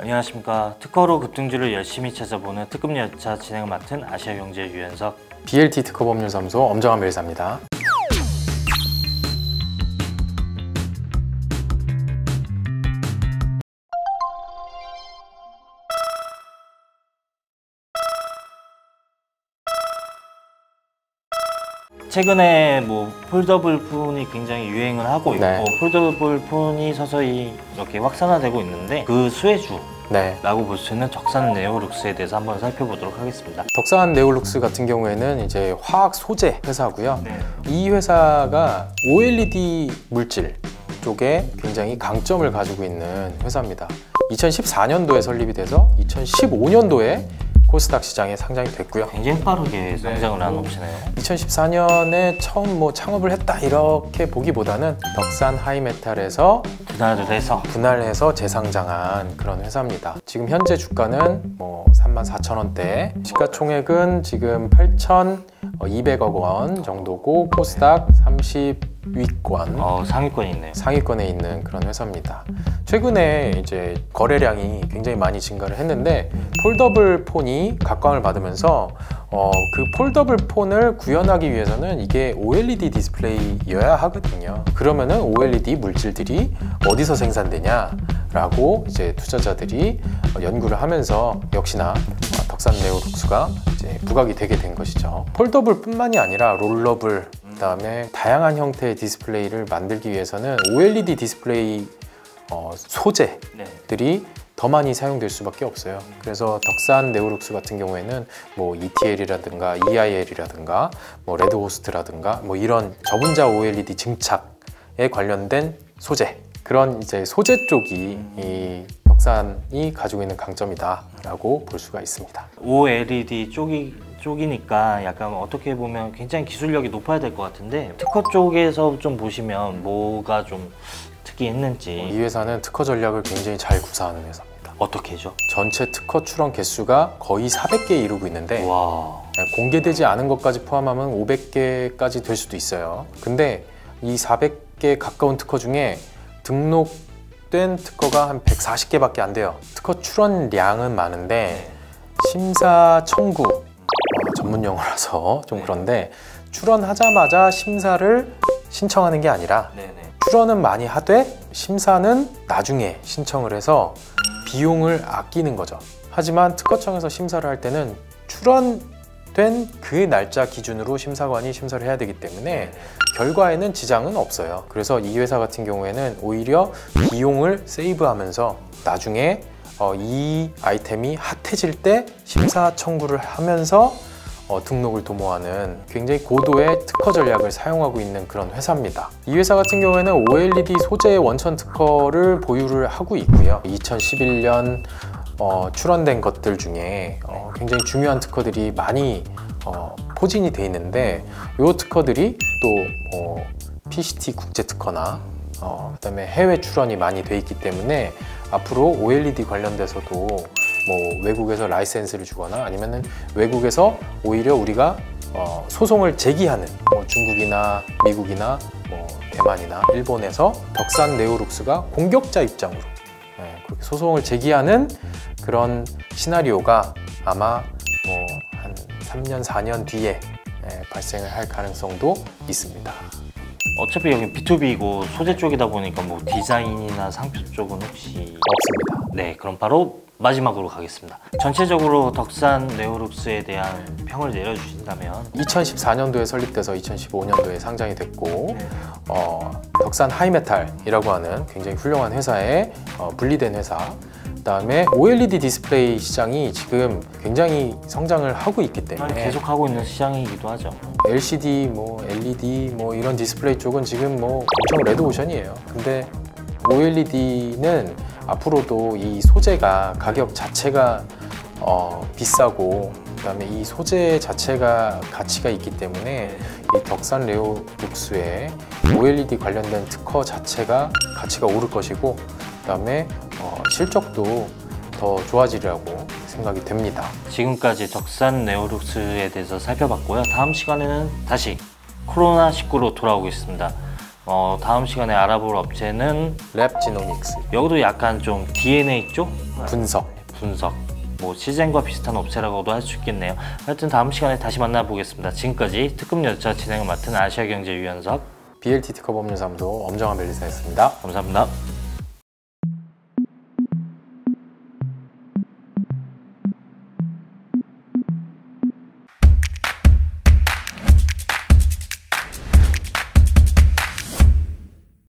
안녕하십니까. 특허로 급등주를 열심히 찾아보는 특급 열차 진행을 맡은 아시아경제 유현석, BLT 특허법률사무소 엄정한 변호사입니다. 최근에 폴더블 폰이 굉장히 유행을 하고 있고, 네. 폴더블 폰이 서서히 이렇게 확산화되고 있는데 그 수혜주 라고 볼 수 있는 덕산 네오룩스에 대해서 한번 살펴보도록 하겠습니다. 덕산 네오룩스 같은 경우에는 이제 화학 소재 회사고요. 이 회사가 OLED 물질 쪽에 굉장히 강점을 가지고 있는 회사입니다. 2014년도에 설립이 돼서 2015년도에 코스닥 시장에 상장이 됐고요. 굉장히 빠르게 성장을 한 업체네요. 2014년에 처음 창업을 했다 이렇게 보기보다는 덕산 하이메탈에서 분할해서 재상장한 그런 회사입니다. 지금 현재 주가는 34,000원대, 시가총액은 지금 8,200억 원 정도고 코스닥 30위권, 상위권에 있네요. 상위권에 있는 그런 회사입니다. 최근에 이제 거래량이 굉장히 많이 증가를 했는데 폴더블 폰이 각광을 받으면서 그 폴더블 폰을 구현하기 위해서는 이게 OLED 디스플레이여야 하거든요. 그러면은 OLED 물질들이 어디서 생산되냐 라고 이제 투자자들이 연구를 하면서 역시나 덕산 네오룩스가 이제 부각이 되게 된 것이죠. 폴더블 뿐만이 아니라 롤러블, 그다음에 다양한 형태의 디스플레이를 만들기 위해서는 OLED 디스플레이 소재들이 더 많이 사용될 수밖에 없어요. 그래서 덕산 네오룩스 같은 경우에는 ETL이라든가 EIL이라든가 레드호스트라든가 이런 저분자 OLED 증착에 관련된 소재, 그런 이제 소재 쪽이 이 덕산이 가지고 있는 강점이다라고 볼 수가 있습니다. OLED 쪽이니까 약간 어떻게 보면 굉장히 기술력이 높아야 될 것 같은데, 특허 쪽에서 좀 보시면 뭐가 좀 특이했는지. 이 회사는 특허 전략을 굉장히 잘 구사하는 회사입니다. 어떻게죠? 전체 특허 출원 개수가 거의 400개에 이르고 있는데, 와. 공개되지 않은 것까지 포함하면 500개까지 될 수도 있어요. 근데 이 400개 가까운 특허 중에 등록된 특허가 한 140개밖에 안 돼요. 특허 출원량은 많은데 심사 청구, 전문 용어라서 좀 그런데, 출원하자마자 심사를 신청하는 게 아니라 출원은 많이 하되 심사는 나중에 신청을 해서 비용을 아끼는 거죠. 하지만 특허청에서 심사를 할 때는 출원된 그 날짜 기준으로 심사관이 심사를 해야 되기 때문에 결과에는 지장은 없어요. 그래서 이 회사 같은 경우에는 오히려 비용을 세이브하면서 나중에 이 아이템이 핫해질 때 심사 청구를 하면서 등록을 도모하는 굉장히 고도의 특허 전략을 사용하고 있는 그런 회사입니다. 이 회사 같은 경우에는 OLED 소재 원천 특허를 보유를 하고 있고요. 2011년 출원된 것들 중에 굉장히 중요한 특허들이 많이 포진이 돼 있는데, 이 특허들이 또 PCT 국제 특허나 그다음에 해외 출원이 많이 돼 있기 때문에 앞으로 OLED 관련돼서도 외국에서 라이센스를 주거나 아니면은 외국에서 오히려 우리가 소송을 제기하는 중국이나 미국이나 대만이나 일본에서 덕산 네오룩스가 공격자 입장으로 그렇게 소송을 제기하는 그런 시나리오가 아마 한 3년, 4년 뒤에 발생을 할 가능성도 있습니다. 어차피 여기 B2B이고 소재 쪽이다 보니까 디자인이나 상표 쪽은 혹시 없습니다. 네, 그럼 바로 마지막으로 가겠습니다. 전체적으로 덕산 네오룩스에 대한 평을 내려주신다면? 2014년도에 설립돼서 2015년도에 상장이 됐고, 덕산 하이메탈이라고 하는 굉장히 훌륭한 회사에 분리된 회사, 그 다음에 OLED 디스플레이 시장이 지금 굉장히 성장을 하고 있기 때문에 계속 하고 있는 시장이기도 하죠. LCD, LED 이런 디스플레이 쪽은 지금 엄청 레드오션이에요. 근데 OLED는 앞으로도 이 소재가 가격 자체가 비싸고, 그다음에 이 소재 자체가 가치가 있기 때문에 이 덕산 네오룩스의 OLED 관련된 특허 자체가 가치가 오를 것이고, 그다음에 실적도 더 좋아지리라고 생각이 됩니다. 지금까지 덕산 네오룩스에 대해서 살펴봤고요. 다음 시간에는 다시 코로나19로 돌아오겠습니다. 다음 시간에 알아볼 업체는 랩지노믹스. 여기도 약간 좀 DNA 쪽 분석. 뭐 시젠과 비슷한 업체라고도 할 수 있겠네요. 하여튼 다음 시간에 다시 만나보겠습니다. 지금까지 특급 열차 진행을 맡은 아시아경제 유연석 BLT 특허법률사무소 엄정한 변리사였습니다. 감사합니다.